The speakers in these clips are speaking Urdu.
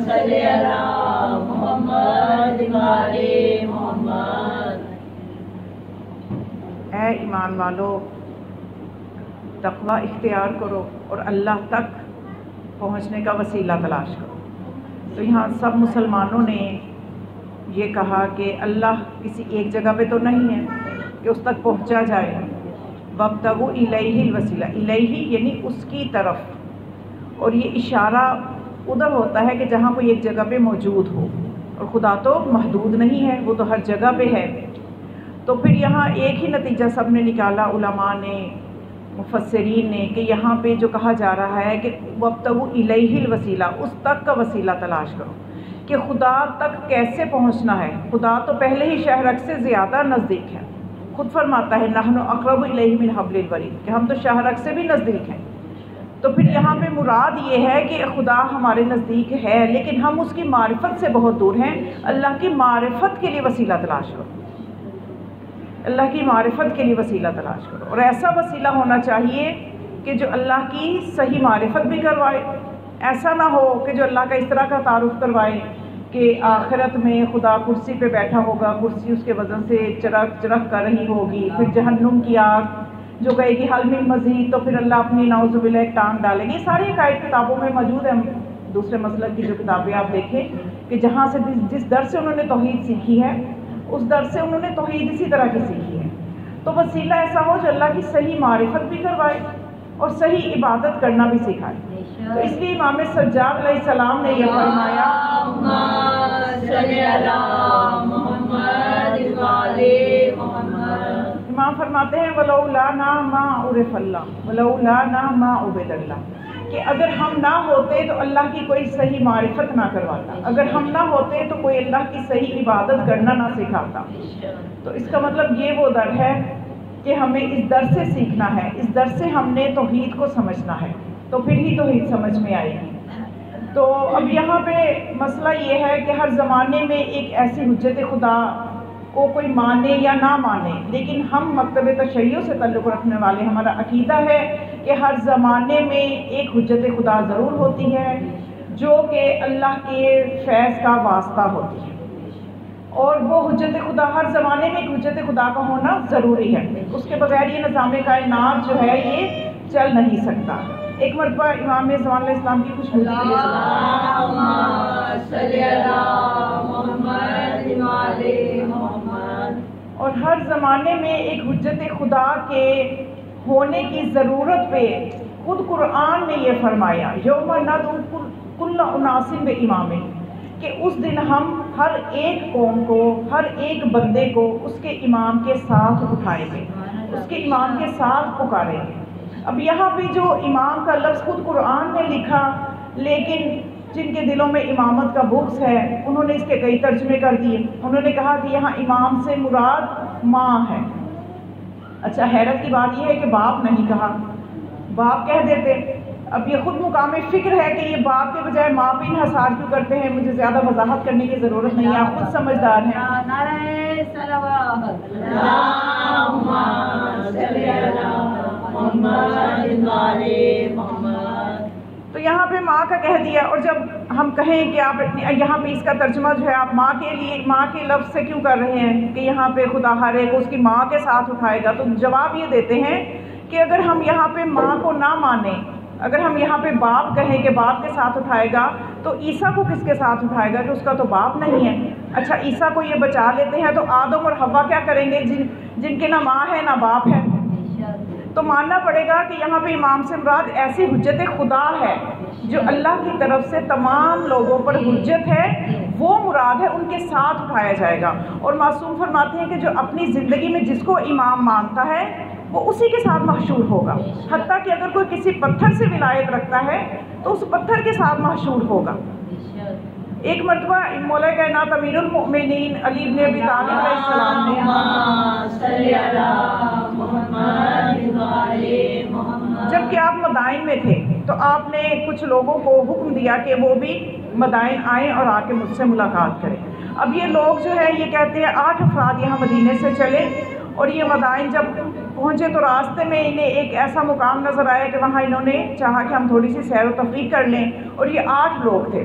صلی علی محمد وعلی محمد۔ اے ایمان والو، تقوی اختیار کرو اور اللہ تک پہنچنے کا وسیلہ تلاش کرو۔ تو یہاں سب مسلمانوں نے یہ کہا کہ اللہ کسی ایک جگہ پہ تو نہیں ہے کہ اس تک پہنچا جائے۔ وابتغوا الیہ الوسیلہ، الیہ یعنی اس کی طرف، اور یہ اشارہ ادھر ہوتا ہے کہ جہاں کوئی ایک جگہ پہ موجود ہو، اور خدا تو محدود نہیں ہے، وہ تو ہر جگہ پہ ہے۔ تو پھر یہاں ایک ہی نتیجہ سب نے نکالا، علماء نے، مفسرین نے، کہ یہاں پہ جو کہا جا رہا ہے کہ وابتغوا الیہ الوسیلہ، اس تک کا وسیلہ تلاش کرو کہ خدا تک کیسے پہنچنا ہے۔ خدا تو پہلے ہی شہرک سے زیادہ نزدیک ہے، خود فرماتا ہے نحن اقرب الیہ من حبل الورید، کہ ہم تو شہرک سے بھی نزدیک ہیں۔ تو پھر یہاں پہ مراد یہ ہے کہ خدا ہمارے نزدیک ہے لیکن ہم اس کی معرفت سے بہت دور ہیں۔ اللہ کی معرفت کے لیے وسیلہ تلاش کرو، اللہ کی معرفت کے لیے وسیلہ تلاش کرو، اور ایسا وسیلہ ہونا چاہیے کہ جو اللہ کی صحیح معرفت بھی کروائے۔ ایسا نہ ہو کہ جو اللہ کا اس طرح کا تعارف کروائے کہ آخرت میں خدا کرسی پہ بیٹھا ہوگا، کرسی اس کے وزن سے چرخ چرخ کر رہی ہوگی، پھر جہنم کی آگ جو کہے گی حل من مزید، تو پھر اللہ اپنی نعوذ باللہ ایک ٹانگ ڈالے گی۔ یہ ساری عقائد کتابوں میں موجود ہے، دوسرے مسلک کی جو کتابیں آپ دیکھیں کہ جہاں سے جس در سے انہوں نے توحید سیکھی ہے، اس در سے انہوں نے توحید اسی طرح کی سیکھی ہے۔ تو وسیلہ ایسا ہو جو اللہ کی صحیح معرفت بھی کروائے اور صحیح عبادت کرنا بھی سکھائے۔ تو اس لیے امام سجاد علیہ السلام نے یہ فرمایا، امام فرماتے ہیں وَلَوْلَانَا مَا عُرِفَ اللَّهُ وَلَوْلَانَا مَا عُبِدَ اللَّهُ، کہ اگر ہم نہ ہوتے تو اللہ کی کوئی صحیح معرفت نہ کرواتا، اگر ہم نہ ہوتے تو کوئی اللہ کی صحیح عبادت کرنا نہ سکھاتا۔ تو اس کا مطلب یہ وہ در ہے کہ ہمیں اس در سے سیکھنا ہے، اس در سے ہم نے توحید کو سمجھنا ہے، تو پھر ہی توحید سمجھ میں آئے گی۔ تو اب یہاں پہ مسئلہ یہ ہے کہ ہر زمانے میں ایک ایسی حجت خدا کو کوئی مانے یا نہ مانے، لیکن ہم مکتب تشیع سے تعلق رکھنے والے، ہمارا عقیدہ ہے کہ ہر زمانے میں ایک حجت خدا ضرور ہوتی ہے جو کہ اللہ کے فیض کا واسطہ ہوتی ہے، اور وہ حجت خدا ہر زمانے میں ایک حجت خدا کا ہونا ضروری ہے۔ اس کے بغیر یہ نظام کائنات جو ہے یہ چل نہیں سکتا۔ ایک مرتبہ امام زمان علیہ السلام کی خوش اور ہر زمانے میں ایک حجت خدا کے ہونے کی ضرورت پہ خود قرآن نے یہ فرمایا، یوم ندعو کل اناس بامام، کہ اس دن ہم ہر ایک قوم کو، ہر ایک بندے کو اس کے امام کے ساتھ اٹھائیں گے، اس کے امام کے ساتھ پکاریں گے۔ اب یہاں پہ جو امام کا لفظ خود قرآن نے لکھا، لیکن جن کے دلوں میں امامت کا بغض ہے انہوں نے اس کے کئی ترجمے کر دیے۔ انہوں نے کہا کہ یہاں امام سے مراد ماں ہے۔ اچھا، حیرت کی بات یہ ہے کہ باپ نہیں کہا، باپ کہہ دیتے۔ اب یہ خود مقام فکر ہے کہ یہ باپ کے بجائے ماں پہ انحصار کیوں کرتے ہیں، مجھے زیادہ وضاحت کرنے کی ضرورت نہیں ہے، آپ خود سمجھدار ہیں۔ تو یہاں پہ ماں کا کہہ دیا، اور جب ہم کہیں کہ آپ یہاں پہ اس کا ترجمہ جو ہے آپ ماں کے لیے، ماں کے لفظ سے کیوں کر رہے ہیں کہ یہاں پہ خدا ہر ایک اس کی ماں کے ساتھ اٹھائے گا، تو جواب یہ دیتے ہیں کہ اگر ہم یہاں پہ ماں کو نہ مانیں، اگر ہم یہاں پہ باپ کہیں کہ باپ کے ساتھ اٹھائے گا، تو عیسیٰ کو کس کے ساتھ اٹھائے گا کہ اس کا تو باپ نہیں ہے۔ اچھا، عیسیٰ کو یہ بچا لیتے ہیں تو آدم اور حوا کیا کریں گے جن کے نہ ماں ہے نہ باپ ہے؟ تو ماننا پڑے گا کہ یہاں پہ امام سے مراد ایسی حجت خدا ہے جو اللہ کی طرف سے تمام لوگوں پر حجت ہے، وہ مراد ہے، ان کے ساتھ اٹھایا جائے گا۔ اور معصوم فرماتے ہیں کہ جو اپنی زندگی میں جس کو امام مانتا ہے وہ اسی کے ساتھ محشور ہوگا، حتیٰ کہ اگر کوئی کسی پتھر سے ولایت رکھتا ہے تو اس پتھر کے ساتھ محشور ہوگا۔ ایک مرتبہ مولا کائنات امیر المؤمنین علی بن ابی طالب علیہ السلام نے جب کہ آپ مدائن میں تھے تو آپ نے کچھ لوگوں کو حکم دیا کہ وہ بھی مدائن آئیں اور آ کے مجھ سے ملاقات کریں۔ اب یہ لوگ جو ہے یہ کہتے ہیں 8 افراد یہاں مدینے سے چلے، اور یہ مدائن جب پہنچے تو راستے میں انہیں ایک ایسا مقام نظر آیا کہ وہاں انہوں نے چاہا کہ ہم تھوڑی سی سیر و تفریح کر لیں، اور یہ 8 لوگ تھے۔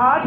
8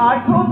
8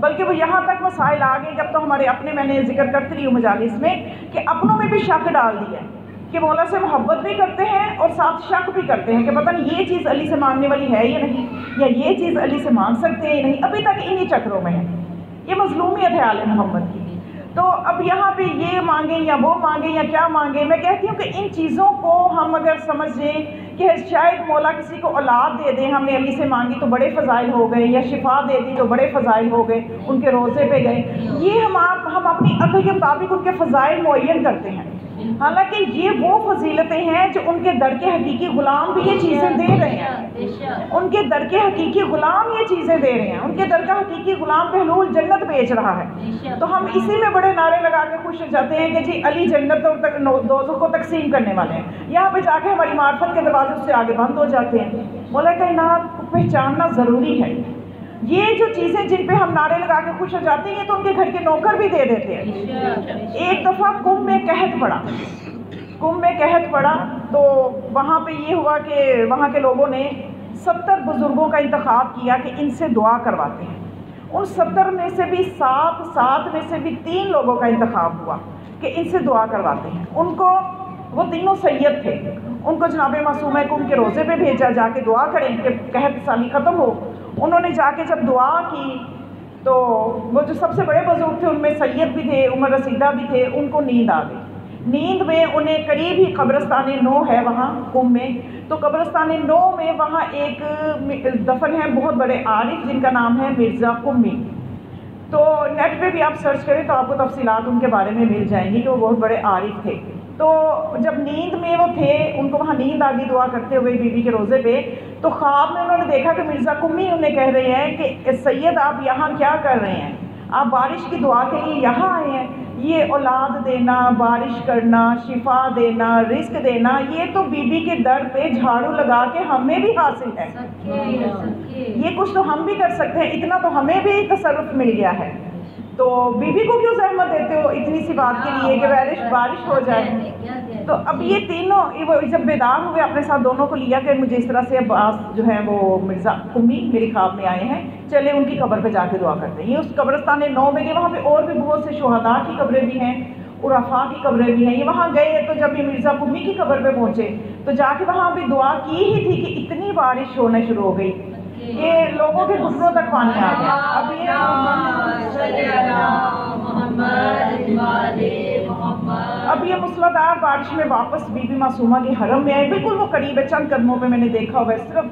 بلکہ وہ یہاں تک مسائل آ گئے کہ اب تو ہمارے اپنے، میں نے ذکر کرتی رہی ہوں مجالس میں، کہ اپنوں میں بھی شک ڈال دیا کہ مولا سے محبت بھی کرتے ہیں اور ساتھ شک بھی کرتے ہیں کہ پتہ نہیں یہ چیز علی سے مانگنے والی ہے یا نہیں، یا یہ چیز علی سے مانگ سکتے ہیں یا نہیں، ابھی تک انہی چکروں میں ہے۔ یہ مظلومیت ہے آل محمد کی۔ تو اب یہاں پہ یہ مانگیں یا وہ مانگیں یا کیا مانگیں، میں کہتی ہوں کہ ان چیزوں کو ہم اگر سمجھ لیں کہ شاید مولا کسی کو اولاد دے دیں، ہم نے علی سے مانگی تو بڑے فضائل ہو گئے، یا شفا دے دی تو بڑے فضائل ہو گئے، ان کے روزے پہ گئے، یہ ہم اپنی عقل کے مطابق ان کے فضائل معین کرتے ہیں، حالانکہ یہ وہ فضیلتیں ہیں جو ان کے در کے حقیقی غلام بھی یہ چیزیں دے رہے ہیں، ان کے در کے حقیقی غلام یہ چیزیں دے رہے ہیں، ان کے در کا حقیقی غلام بحلول جنت بیچ رہا ہے۔ تو ہم اسی میں بڑے نعرے لگا کے خوش ہو جاتے ہیں کہ جی علی جنت اور دوزخ کو تقسیم کرنے والے ہیں، یہاں پہ جا کے ہماری معرفت کے دروازے اس سے آگے بند ہو جاتے ہیں۔ مولا کائنات کو پہچاننا ضروری ہے۔ یہ جو چیزیں جن پہ ہم نعرے لگا کے خوش ہو جاتے ہیں، یہ تو ان کے گھر کے نوکر بھی دے دیتے ہیں۔ ایک دفعہ کم میں قحط پڑا تو وہاں پہ یہ ہوا کہ وہاں کے لوگوں نے 70 بزرگوں کا انتخاب کیا کہ ان سے دعا کرواتے ہیں۔ ان 70 میں سے بھی 7 میں سے بھی 3 لوگوں کا انتخاب ہوا کہ ان سے دعا کرواتے ہیں۔ ان کو، وہ تینوں سید تھے، ان کو جناب معصومہ کو ان کے روزے پہ بھیجا جا کے دعا کریں کہ قحط سالی ختم ہو۔ انہوں نے جا کے جب دعا کی تو وہ جو سب سے بڑے بزرگ تھے ان میں سید بھی تھے، عمر رسیدہ بھی تھے، ان کو نیند آ گئی۔ نیند میں انہیں قریب ہی قبرستان نو ہے وہاں قم میں، تو قبرستان نو میں وہاں ایک دفن ہے بہت بڑے عارف جن کا نام ہے مرزا قمی۔ تو نیٹ پہ بھی آپ سرچ کریں تو آپ کو تفصیلات ان کے بارے میں مل جائیں گی کہ وہ بہت بڑے عارف تھے۔ تو جب نیند میں وہ تھے، ان کو وہاں نیند آ گئی دعا کرتے ہوئے بی بی کے روزے پہ، تو خواب میں انہوں نے دیکھا کہ مرزا قمی انہیں کہہ رہے ہیں کہ سید آپ یہاں کیا کر رہے ہیں؟ آپ بارش کی دعا کے لیے یہاں آئے ہیں؟ یہ اولاد دینا، بارش کرنا، شفا دینا، رزق دینا، یہ تو بی بی کے در پہ جھاڑو لگا کے ہمیں بھی حاصل ہے، یہ کچھ تو ہم بھی کر سکتے ہیں، اتنا تو ہمیں بھی تصرف مل گیا ہے، تو بی بی کو کیوں زحمت دیتے ہو اتنی سی بات کے لیے کہ بارش ہو جائے؟ تو اب یہ تینوں وہ جب بیدار ہوئے اپنے ساتھ دونوں کو لیا کہ مجھے اس طرح سے عباس جو ہے وہ مرزا قمی میری خواب میں آئے ہیں، چلے ان کی قبر پہ جا کے دعا کرتے ہیں۔ یہ اس قبرستان نو میں گئے، وہاں پہ اور بھی بہت سے شہداء کی قبریں بھی ہیں، عرفاء کی قبریں بھی ہیں۔ یہ وہاں گئے تو جب یہ مرزا قمی کی قبر پہ پہنچے تو جا کے وہاں بھی دعا کی ہی تھی کہ اتنی بارش ہونا شروع ہو گئی کہ لوگوں کے گھٹنوں تک پانی آ گیا۔ اب یہ موسلادھار بارش میں واپس بی بی معصومہ کے حرم میں آئے، بالکل وہ قریب ہے، چند قدموں پہ میں نے دیکھا ہوا ہے، صرف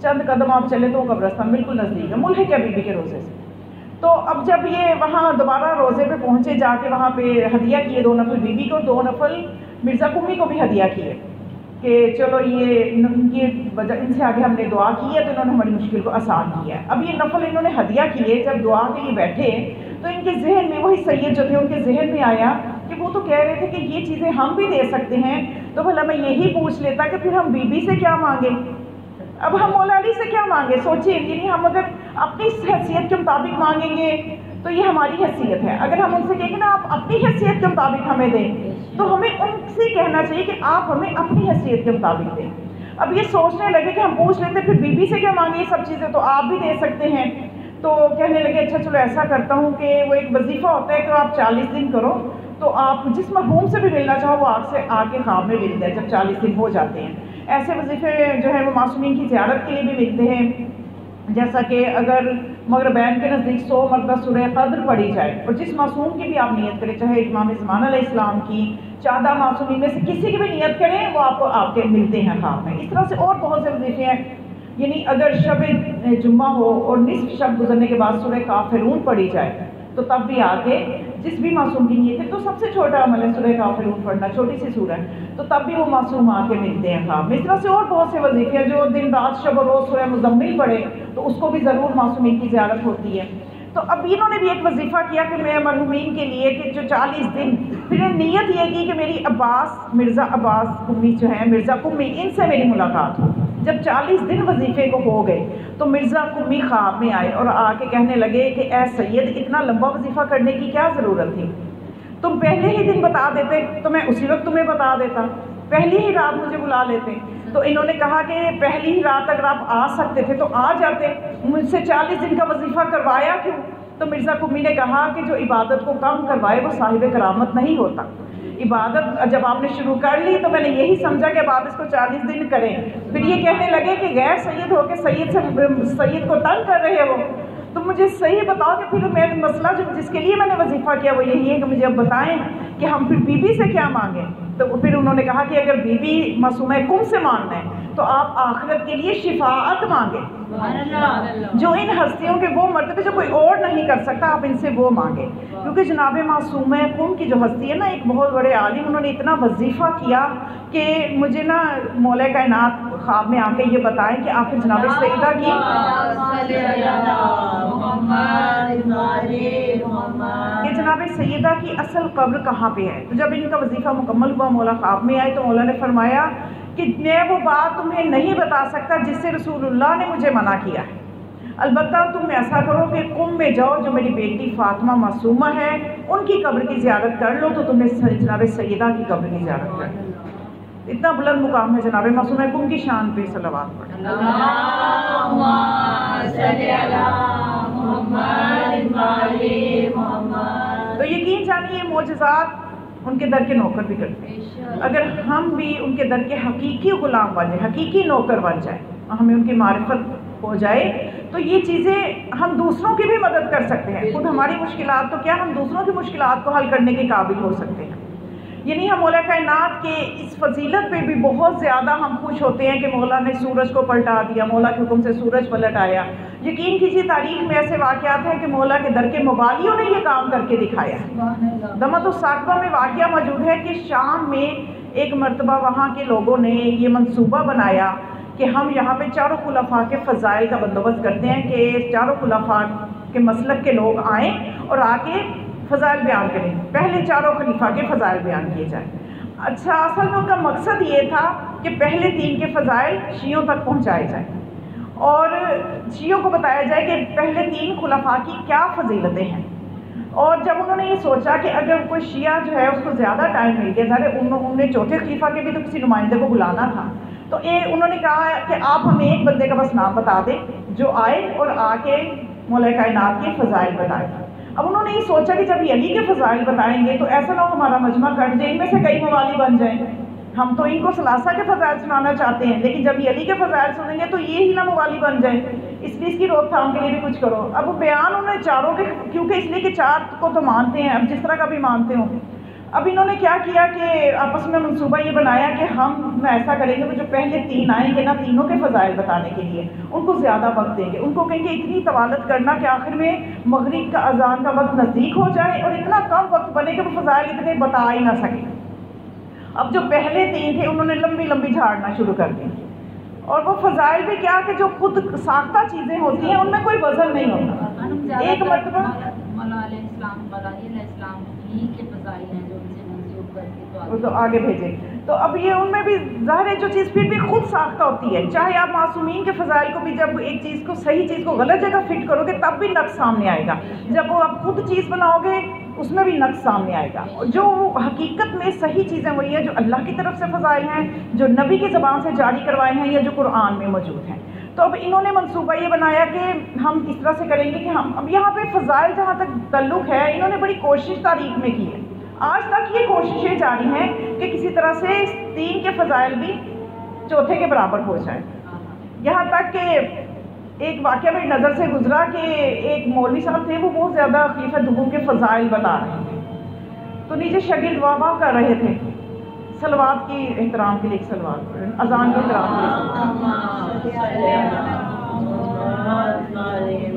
چند قدم آپ چلے تو وہ قبرستان بالکل نزدیک ہے، ملحق ہے بی بی کے روزے سے۔ تو اب جب یہ وہاں دوبارہ روزے پہ پہنچے، جا کے وہاں پہ ہدیہ کیے 2 نفل بی بی کو، 2 نفل مرزا قمی کو بھی ہدیہ کیے کہ چلو یہ ان کی وجہ، ان سے آگے ہم نے دعا کی ہے تو انہوں نے ہماری مشکل کو آسان کیا ہے۔ اب یہ نفل انہوں نے ہدیہ کیے، جب دعا کے لیے بیٹھے تو ان کے ذہن میں وہی سید جو تھے ان کے ذہن میں آیا کہ وہ تو کہہ رہے تھے کہ یہ چیزیں ہم بھی دے سکتے ہیں، تو بھلا میں یہی پوچھ لیتا کہ پھر ہم بی بی سے کیا مانگیں، اب ہم مولا علی سے کیا مانگیں؟ سوچیں، یعنی ہم اگر اپنی حیثیت کے مطابق مانگیں گے تو یہ ہماری حیثیت ہے، اگر ہم ان سے کہیں گے نا آپ اپنی حیثیت کے مطابق ہمیں دیں، تو ہمیں ان سے کہنا چاہیے کہ آپ ہمیں اپنی حیثیت کے مطابق دیں۔ اب یہ سوچنے لگے کہ ہم پوچھ لیتے پھر بی بی سے کیا مانگیں، یہ سب چیزیں تو آپ بھی دے سکتے ہیں، تو کہنے لگے اچھا چلو ایسا کرتا ہوں کہ وہ ایک وظیفہ ہوتا ہے کہ آپ 40 دن کرو، تو آپ جس مرحوم سے بھی ملنا چاہو وہ آپ سے آ کے خواب میں ملتا ہے جب 40 دن ہو جاتے ہیں۔ ایسے وظیفے جو ہے وہ معصومین کی زیارت کے لیے بھی ملتے ہیں، جیسا کہ اگر مغربین کے نزدیک 100 مرتبہ سورہ قدر پڑھی جائے، اور جس معصوم کی بھی آپ نیت کریں، چاہے امام زمان علیہ السلام کی، 14 معصومین میں سے کسی کی بھی نیت کریں وہ آپ کو آپ کے ملتے ہیں خواب میں۔ اس طرح سے اور بہت سے وظیفے ہیں، یعنی اگر شب جمعہ ہو اور نصف شب گزرنے کے بعد سورہ کافرون پڑھی جائے تو تب بھی آ کے جس بھی معصوم کی نیت ہے، تو سب سے چھوٹا عمل ہے سورہ کافرون پڑھنا، چھوٹی سی سورہ ہے، تو تب بھی وہ معصوم آ کے ملتے ہیں خواب میں۔ اس طرح سے اور بہت سے وظیفے ہیں، جو دن رات شب و روز سورہ مزمل پڑھے تو اس کو بھی ضرور معصومین کی زیارت ہوتی ہے۔ تو اب انہوں نے بھی ایک وظیفہ کیا کہ میں مرحومین کے لیے کہ جو 40 دن، پھر نیت یہ کی کہ میری عباس، مرزا عباس قمی جو ہیں، مرزا قمی، ان سے میری ملاقات ہو۔ جب 40 دن وظیفے کو ہو گئے تو مرزا قمی خواب میں آئے اور آ کے کہنے لگے کہ اے سید، اتنا لمبا وظیفہ کرنے کی کیا ضرورت تھی؟ تم پہلے ہی دن بتا دیتے تو میں اسی وقت تمہیں بتا دیتا، پہلی ہی رات مجھے بلا لیتے۔ تو انہوں نے کہا کہ پہلی ہی رات اگر آپ آ سکتے تھے تو آ جاتے، مجھ سے 40 دن کا وظیفہ کروایا کیوں؟ تو مرزا قمی نے کہا کہ جو عبادت کو کم کروائے وہ صاحب کرامت نہیں ہوتا. عبادت جب آپ نے شروع کر لی تو میں نے یہی سمجھا کہ اب آپ اس کو 40 دن کریں. پھر یہ کہنے لگے کہ غیر سید ہو کے سید کو تنگ کر رہے ہو. تو مجھے صحیح بتاؤ کہ پھر میرا مسئلہ جس کے لیے میں نے وظیفہ کیا وہ یہی ہے کہ مجھے اب بتائیں کہ ہم پھر بی بی سے کیا مانگیں. تو پھر انہوں نے کہا کہ اگر بی بی معصومہ کم سے مانگنا ہے تو آپ آخرت کے لیے شفاعت مانگیں. جو ان ہستیوں کے وہ مرتبے جو کوئی اور نہیں کر سکتا آپ ان سے وہ مانگیں. کیونکہ جناب معصومہ قم کی جو ہستی ہے نا ایک بہت بڑے عالم, انہوں نے اتنا وظیفہ کیا کہ مجھے نا مولا کائنات خواب میں آ کے یہ بتائیں کہ آخر جناب سیدہ کی کہ جناب سیدہ کی اصل قبر کہاں پہ ہے. تو جب ان کا وظیفہ مکمل ہوا مولا خواب میں آئے تو مولا نے فرمایا کہ میں وہ بات تمہیں نہیں بتا سکتا جس سے رسول اللہ نے مجھے منع کیا ہے. البتہ تم ایسا کرو کہ قم میں جاؤ, جو میری بیٹی فاطمہ معصومہ ہے ان کی قبر کی زیارت کر لو تو تمہیں جناب سیدہ کی قبر کی زیارت کر لو. اتنا بلند مقام ہے جناب معصومہ قم کی شان پہ صلوات پڑھیں. تو یقین جانیے معجزات ان کے در کے نوکر بھی کرتے ہیں. اگر ہم بھی ان کے در کے حقیقی غلام بن جائیں, حقیقی نوکر بن جائیں, ہمیں ان کی معرفت ہو جائے تو یہ چیزیں ہم دوسروں کی بھی مدد کر سکتے ہیں. خود ہماری مشکلات تو کیا, ہم دوسروں کی مشکلات کو حل کرنے کے قابل ہو سکتے ہیں. یعنی ہم مولا کائنات کے اس فضیلت پہ بھی بہت زیادہ ہم خوش ہوتے ہیں کہ مولا نے سورج کو پلٹا دیا, مولا کے حکم سے سورج پلٹ آیا. یقین کیجیے تاریخ میں ایسے واقعات ہیں کہ مولا کے در کے موالیوں نے یہ کام کر کے دکھایا. دمت الثاقبہ میں واقعہ موجود ہے کہ شام میں ایک مرتبہ وہاں کے لوگوں نے یہ منصوبہ بنایا کہ ہم یہاں پہ چاروں خلفاء کے فضائل کا بندوبست کرتے ہیں کہ چاروں خلفاء کے مسلک کے لوگ آئیں اور آ کے فضائل بیان کریں. پہلے چاروں خلیفہ کے فضائل بیان کیے جائیں. اچھا, اصل میں ان کا مقصد یہ تھا کہ پہلے 3 کے فضائل شیعوں تک پہنچائے جائیں اور شیعوں کو بتایا جائے کہ پہلے 3 خلفاء کی کیا فضیلتیں ہیں. اور جب انہوں نے یہ سوچا کہ اگر کوئی شیعہ جو ہے اس کو زیادہ ٹائم مل گیا, ظاہر انہوں نے چوتھے خلیفہ کے بھی تو کسی نمائندے کو بلانا تھا, تو انہوں نے کہا کہ آپ ہمیں ایک بندے کا بس نام بتا دیں جو آئے اور آ کے مولا کائنات کے فضائل بتائے. اب انہوں نے یہ سوچا کہ جب یہ علی کے فضائل بتائیں گے تو ایسا نہ ہو ہمارا مجمع کٹ جائے, ان میں سے کئی موالی بن جائیں. ہم تو ان کو ثلاثہ کے فضائل سنانا چاہتے ہیں, لیکن جب یہ علی کے فضائل سنیں گے تو یہ ہی نہ موالی بن جائیں. اس لیے اس کی روک تھام کے لیے بھی کچھ کرو. اب بیان انہوں نے چاروں کے, کیونکہ اس لیے کہ 4 کو تو مانتے ہیں, اب جس طرح کا بھی مانتے ہوں. اب انہوں نے کیا کیا کہ آپس میں منصوبہ یہ بنایا کہ ہم ایسا کریں گے, جو پہلے 3 آئیں گے نا, تینوں کے فضائل بتانے کے لیے ان کو زیادہ وقت دیں گے. ان کو کہیں گے اتنی طوالت کرنا کہ آخر میں مغرب کا اذان کا وقت نزدیک ہو جائے اور اتنا کم وقت بنے کہ وہ فضائل اتنے بتا ہی نہ سکیں. اب جو پہلے 3 تھے انہوں نے لمبی لمبی جھاڑنا شروع کر دی. اور وہ فضائل بھی کیا کہ جو خود ساختہ چیزیں ہوتی ہیں ان میں کوئی وزن نہیں ہوتا. ایک مرتبہ وہ تو آگے بھیجے, تو اب یہ ان میں بھی ظاہر ہے جو چیز پھر بھی خود ساختہ ہوتی ہے. چاہے آپ معصومین کے فضائل کو بھی جب ایک چیز کو صحیح چیز کو غلط جگہ فٹ کرو گے تب بھی نقص سامنے آئے گا. جب وہ آپ خود چیز بناؤ گے اس میں بھی نقص سامنے آئے گا. جو حقیقت میں صحیح چیزیں وہی ہیں جو اللہ کی طرف سے فضائل ہیں, جو نبی کی زبان سے جاری کروائے ہیں یا جو قرآن میں موجود ہیں. تو اب انہوں نے منصوبہ یہ بنایا کہ ہم اس طرح سے کریں گے کہ ہم اب یہاں پہ فضائل جہاں تک تعلق ہے انہوں نے بڑی کوشش تاریخ میں کی ہے. آج تک یہ کوششیں جاری ہیں کہ کسی طرح سے 3 کے فضائل بھی چوتھے کے برابر ہو جائے. یہاں تک کہ ایک واقعہ میری نظر سے گزرا کہ ایک مولوی صاحب تھے, وہ بہت زیادہ خلیفہ دوم کے فضائل بتا رہے تھے. تو نیچے شاگرد واہ کر رہے تھے صلوات کی احترام کے لیے, ایک صلوات اذان کے احترام کے لیے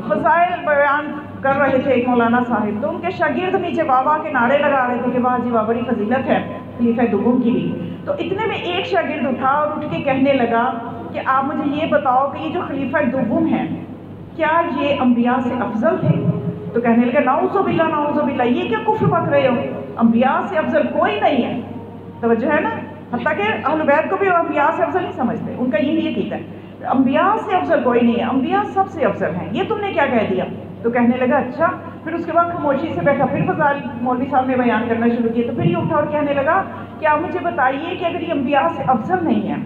فضائل بیان کر رہے تھے ایک مولانا صاحب. تو ان کے شاگرد نیچے واہ کے نعرے لگا رہے تھے کہ واہ جی واہ بڑی فضیلت ہے خلیفہ دوم کی بھی. تو اتنے میں ایک شاگرد اٹھا اور اٹھ کے کہنے لگا کہ آپ مجھے یہ بتاؤ کہ یہ جو خلیفہ دوم ہیں کیا یہ انبیاء سے افضل تھے؟ تو کہنے لگا نعوذ باللہ نعوذ باللہ, یہ کیا کفر بک رہے ہو, انبیاء سے افضل کوئی نہیں ہے. توجہ ہے نا, حتیٰ کہ اہل بیت کو بھی انبیاء سے افضل نہیں سمجھتے, ان کا یہی عقیدہ ہے انبیاء سے افضل کوئی نہیں ہے, انبیاء سب سے افضل ہیں, یہ تم نے کیا کہہ دیا؟ تو کہنے لگا اچھا. پھر اس کے بعد خاموشی سے بیٹھا, پھر فضائل مولوی صاحب نے بیان کرنا شروع کیا. تو پھر یہ اٹھا اور کہنے لگا کہ آپ مجھے بتائیے کہ اگر یہ انبیاء سے افضل نہیں ہے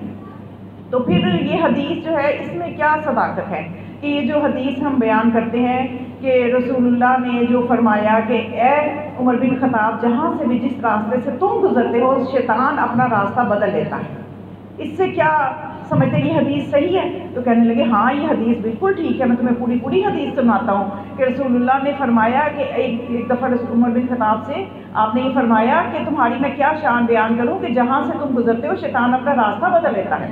تو پھر یہ حدیث جو ہے اس میں کیا صداقت ہے کہ یہ جو حدیث ہم بیان کرتے ہیں کہ رسول اللہ نے جو فرمایا کہ اے عمر بن خطاب، جہاں سے بھی جس راستے سے تم گزرتے ہو شیطان اپنا راستہ بدل لیتا ہے، اس سے کیا سمجھتے ہیں یہ حدیث صحیح ہے؟ تو کہنے لگے ہاں یہ حدیث بالکل ٹھیک ہے، میں تمہیں پوری حدیث سناتا ہوں کہ رسول اللہ نے فرمایا کہ ایک دفعہ عمر بن خطاب سے آپ نے یہ فرمایا کہ تمہاری میں کیا شان بیان کروں کہ جہاں سے تم گزرتے ہو شیطان اپنا راستہ بدل لیتا ہے۔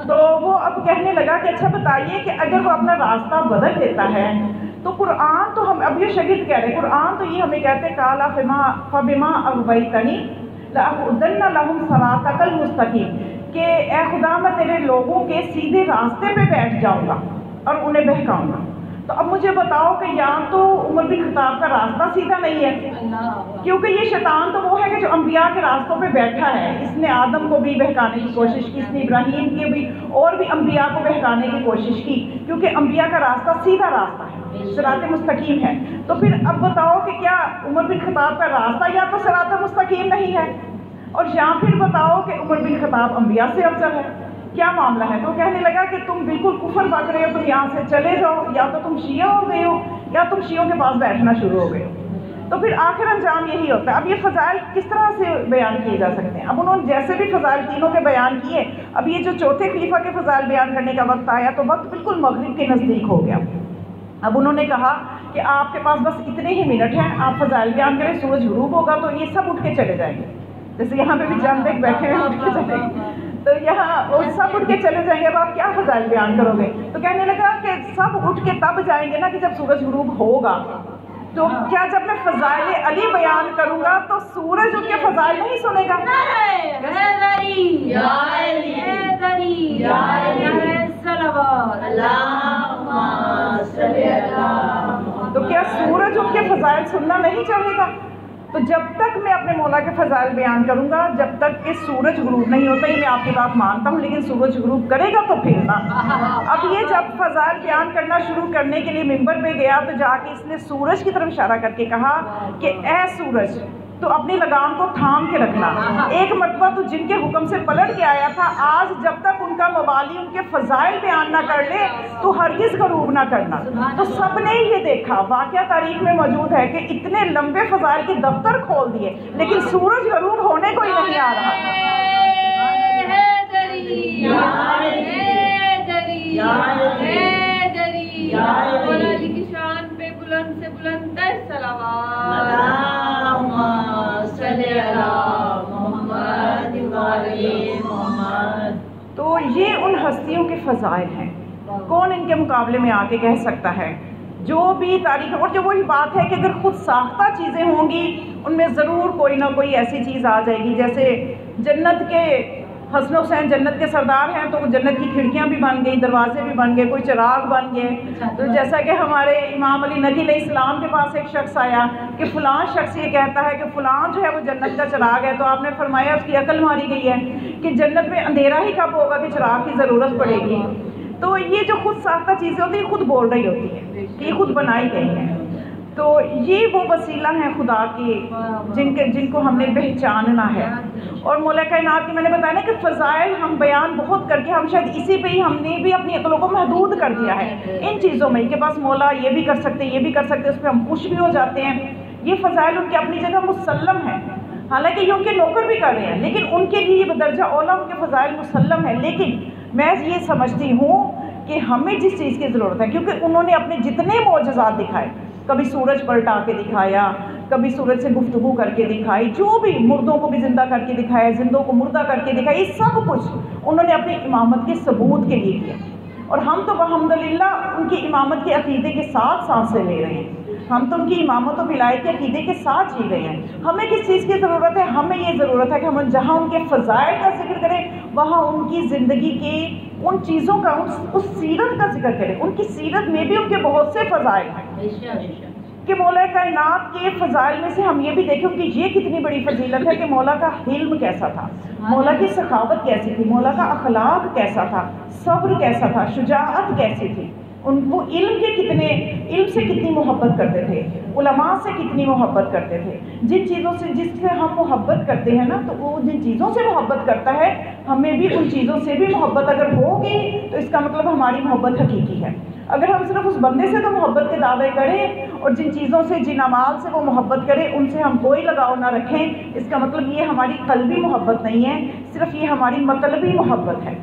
تو وہ اب کہنے لگا کہ اچھا بتائیے کہ اگر وہ اپنا راستہ بدل لیتا ہے تو قرآن تو ہم اب یہ شاگرد کہہ رہے ہیں، قرآن تو یہ ہمیں کہتے کالا فبما اغویتنی لأقعدن لہم صراطک المستقیم، کہ اے خدا میں تیرے لوگوں کے سیدھے راستے پہ بیٹھ جاؤں گا اور انہیں بہکاؤں گا۔ تو اب مجھے بتاؤ کہ یہاں تو عمر بن خطاب کا راستہ سیدھا نہیں ہے، کیونکہ یہ شیطان تو وہ ہے کہ جو انبیاء کے راستوں پہ بیٹھا ہے۔ اس نے آدم کو بھی بہکانے کی کوشش کی، اس نے ابراہیم کے بھی اور بھی انبیاء کو بہکانے کی کوشش کی، کیونکہ انبیاء کا راستہ سیدھا راستہ ہے، صراط مستقیم ہے۔ تو پھر اب بتاؤ کہ کیا عمر بن خطاب کا راستہ یا تو صراط مستقیم نہیں ہے، اور یا پھر بتاؤ کہ عمر بن خطاب انبیاء سے افضل ہے، کیا معاملہ ہے؟ تو کہنے لگا کہ تم بالکل کفر بک رہے ہو، تم یہاں سے چلے جاؤ، یا تو تم شیعہ ہو گئے ہو یا تم شیعوں کے پاس بیٹھنا شروع ہو گئے ہو۔ تو پھر آخر انجام یہی ہوتا ہے۔ اب یہ فضائل کس طرح سے بیان کیے جا سکتے ہیں؟ اب انہوں نے جیسے بھی فضائل تینوں کے بیان کیے، اب یہ جو چوتھے خلیفہ کے فضائل بیان کرنے کا وقت آیا تو وقت بالکل مغرب کے نزدیک ہو گیا۔ اب انہوں نے کہا کہ آپ کے پاس بس اتنے ہی منٹ ہیں، آپ فضائل بیان کریں، سورج غروب ہوگا تو یہ سب اٹھ کے چلے جائیں گے، جیسے یہاں پہ بھی چند ایک بیٹھے ہیں اٹھ کے چلے گے، تو یہاں سب اٹھ کے چلے جائیں گے، اب آپ کیا فضائل بیان کرو گے؟ تو کہنے لگا کہ سب اٹھ کے تب جائیں گے نا کہ جب سورج غروب ہوگا، تو کیا جب میں فضائل علی بیان کروں گا تو سورج ان کے فضائل نہیں سنے گا؟ تو کیا سورج ان کے فضائل سننا نہیں چاہے گا؟ تو جب تک میں اپنے مولا کے فضائل بیان کروں گا، جب تک کہ سورج غروب نہیں ہوتا، یہ میں آپ کی بات مانتا ہوں، لیکن سورج غروب کرے گا تو پھر نا۔ اب یہ جب فضائل بیان کرنا شروع کرنے کے لیے ممبر پہ گیا تو جا کے اس نے سورج کی طرف اشارہ کر کے کہا کہ اے سورج، تو اپنی لگام کو تھام کے رکھنا، ایک مرتبہ تو جن کے حکم سے پلٹ کے آیا تھا، آج جب تک ان کا موالی ان کے فضائل بیان نہ کر لے تو ہرگز غروب نہ کرنا۔ تو سب نے یہ دیکھا، واقعہ تاریخ میں موجود ہے کہ اتنے لمبے فضائل کے دفتر کھول دیے لیکن سورج غروب ہونے کو ہی نہیں آ رہا تھا۔ بلند سے بلند تر صلوات، اللہم صلی علی محمد وعلی محمد۔ تو یہ ان ہستیوں کے فضائل ہیں، کون ان کے مقابلے میں آ کے کہہ سکتا ہے؟ جو بھی تاریخ، اور جو وہی بات ہے کہ اگر خود ساختہ چیزیں ہوں گی ان میں ضرور کوئی نہ کوئی ایسی چیز آ جائے گی، جیسے جنت کے حسن حسین جنت کے سردار ہیں تو جنت کی کھڑکیاں بھی بن گئی، دروازے بھی بن گئے، کوئی چراغ بن گئے۔ تو جیسا کہ ہمارے امام علی ندوی علیہ السلام کے پاس ایک شخص آیا کہ فلاں شخص یہ کہتا ہے کہ فلاں جو ہے وہ جنت کا چراغ ہے، تو آپ نے فرمایا اس کی عقل ماری گئی ہے کہ جنت میں اندھیرا ہی کب ہوگا کہ چراغ کی ضرورت پڑے گی۔ تو یہ جو خود ساختہ چیزیں ہوتی ہیں خود بول رہی ہوتی ہیں کہ یہ خود بنائی گئی ہیں۔ تو یہ وہ وسیلہ ہیں خدا کی جن کو ہم نے پہچاننا ہے۔ اور مولا کائنات کی میں نے بتایا نا کہ فضائل ہم بیان بہت کر کے ہم شاید اسی پہ ہی ہم نے بھی اپنی عقلوں کو محدود کر دیا ہے ان چیزوں میں کہ بس مولا یہ بھی کر سکتے یہ بھی کر سکتے، اس پہ ہم خوش بھی ہو جاتے ہیں۔ یہ فضائل ان کی اپنی جگہ مسلم ہیں، حالانکہ یہ ان کے نوکر بھی کر رہے ہیں، لیکن ان کے لیے یہ بدرجہ اولا ان کے فضائل مسلم ہیں۔ لیکن میں یہ سمجھتی ہوں کہ ہمیں جس چیز کی ضرورت ہے، کیونکہ انہوں نے اپنے جتنے معجزات دکھائے، کبھی سورج پلٹا کے دکھایا، کبھی سورج سے گفتگو کر کے دکھائی، جو بھی مردوں کو بھی زندہ کر کے دکھایا، زندوں کو مردہ کر کے دکھایا، یہ سب کچھ انہوں نے اپنی امامت کے ثبوت کے لیے کیا۔ اور ہم تو الحمدللہ ان کی امامت کے عقیدے کے ساتھ سانسیں لے رہے ہیں، ہم تو ان کی امامت و ولایت کے عقیدے کے ساتھ جی رہے ہیں۔ ہمیں کس چیز کی ضرورت ہے؟ ہمیں یہ ضرورت ہے کہ ہم جہاں ان کے فضائل کا ذکر کریں وہاں ان کی زندگی کے ان چیزوں کا، اس سیرت کا ذکر کریں۔ ان کی سیرت میں بھی ان کے بہت سے فضائل ہیں کہ مولا کائنات کے فضائل میں سے ہم یہ بھی دیکھیں کہ یہ کتنی بڑی فضیلت ہے کہ مولا کا حلم کیسا تھا، مولا کی سخاوت کیسی تھی، مولا کا اخلاق کیسا تھا، صبر کیسا تھا، شجاعت کیسی تھی، وہ علم سے کتنی محبت کرتے تھے، علماء سے کتنی محبت کرتے تھے۔ جن چیزوں سے جس سے ہم محبت کرتے ہیں نا، تو وہ جن چیزوں سے محبت کرتا ہے ہمیں بھی ان چیزوں سے بھی محبت اگر ہوگی تو اس کا مطلب ہماری محبت حقیقی ہے۔ اگر ہم صرف اس بندے سے تو محبت کے دعوے کریں اور جن چیزوں سے جن اعمال سے وہ محبت کرے ان سے ہم کوئی لگاؤ نہ رکھیں، اس کا مطلب یہ ہماری قلبی محبت نہیں ہے، صرف یہ ہماری مطلبی محبت ہے۔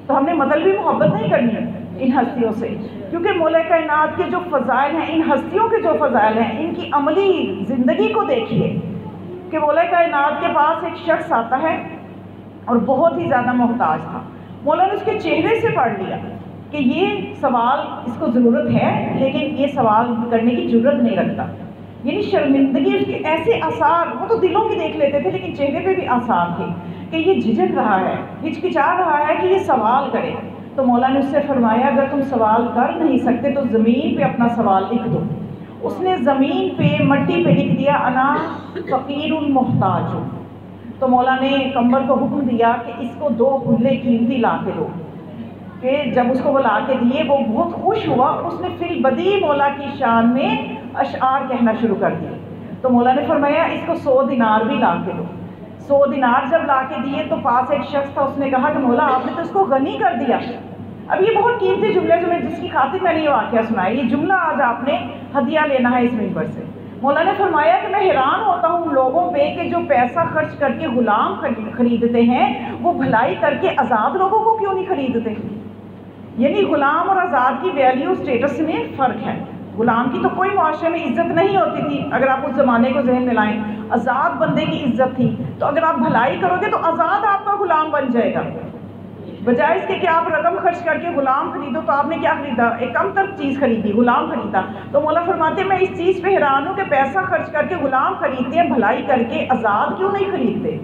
تو ہم نے مطلبی محبت نہیں کرنی ہے ان ہستیوں سے، کیونکہ مولا کائنات کے جو فضائل ہیں، ان ہستیوں کے جو فضائل ہیں، ان کی عملی زندگی کو دیکھیے کہ مولا کائنات کے پاس ایک شخص آتا ہے اور بہت ہی زیادہ محتاج تھا۔ مولا نے اس کے چہرے سے پڑھ لیا کہ یہ سوال اس کو ضرورت ہے لیکن یہ سوال کرنے کی جرت نہیں رکھتا، یعنی شرمندگی اس کے ایسے آثار، وہ تو دلوں کی دیکھ لیتے تھے لیکن چہرے پہ بھی آثار تھے کہ یہ جھجک رہا ہے، ہچکچا رہا ہے کہ یہ سوال کرے۔ تو مولا نے اس سے فرمایا اگر تم سوال کر نہیں سکتے تو زمین پہ اپنا سوال لکھ دو۔ اس نے زمین پہ مٹی پہ لکھ دیا انا فقیر محتاج ہوں۔ تو مولا نے کمبر کو حکم دیا کہ اس کو 2 گلے قیمتی لا کے دو، کہ جب اس کو وہ لا کے دیے وہ بہت خوش ہوا، اس نے فی البدیہہ مولا کی شان میں اشعار کہنا شروع کر دیے۔ تو مولا نے فرمایا اس کو 100 دینار بھی لا کے دو۔ 100 دینار جب لا کے دیے تو پاس ایک شخص تھا، اس نے کہا کہ مولا آپ نے تو اس کو غنی کر دیا۔ اب یہ بہت قیمتی جملے جو میں جس کی خاطر میں نے یہ واقعہ سنایا، یہ جملہ آج آپ نے ہدیہ لینا ہے اس منبر سے۔ مولا نے فرمایا کہ میں حیران ہوتا ہوں لوگوں پہ کہ جو پیسہ خرچ کر کے غلام خریدتے ہیں وہ بھلائی کر کے آزاد لوگوں کو کیوں نہیں خریدتے؟ یعنی غلام اور آزاد کی ویلیو اسٹیٹس میں فرق ہے۔ غلام کی تو کوئی معاشرے میں عزت نہیں ہوتی تھی، اگر آپ اس زمانے کو ذہن میں لائیں، آزاد بندے کی عزت تھی۔ تو اگر آپ بھلائی کرو گے تو آزاد آپ کا غلام بن جائے گا، بجائے اس کے کہ آپ رقم خرچ کر کے غلام خریدو۔ تو آپ نے کیا خریدا؟ ایک کم تر چیز خریدی، غلام خریدا۔ تو مولا فرماتے ہیں میں اس چیز پہ حیران ہوں کہ پیسہ خرچ کر کے غلام خریدتے ہیں، بھلائی کر کے آزاد کیوں نہیں خریدتے؟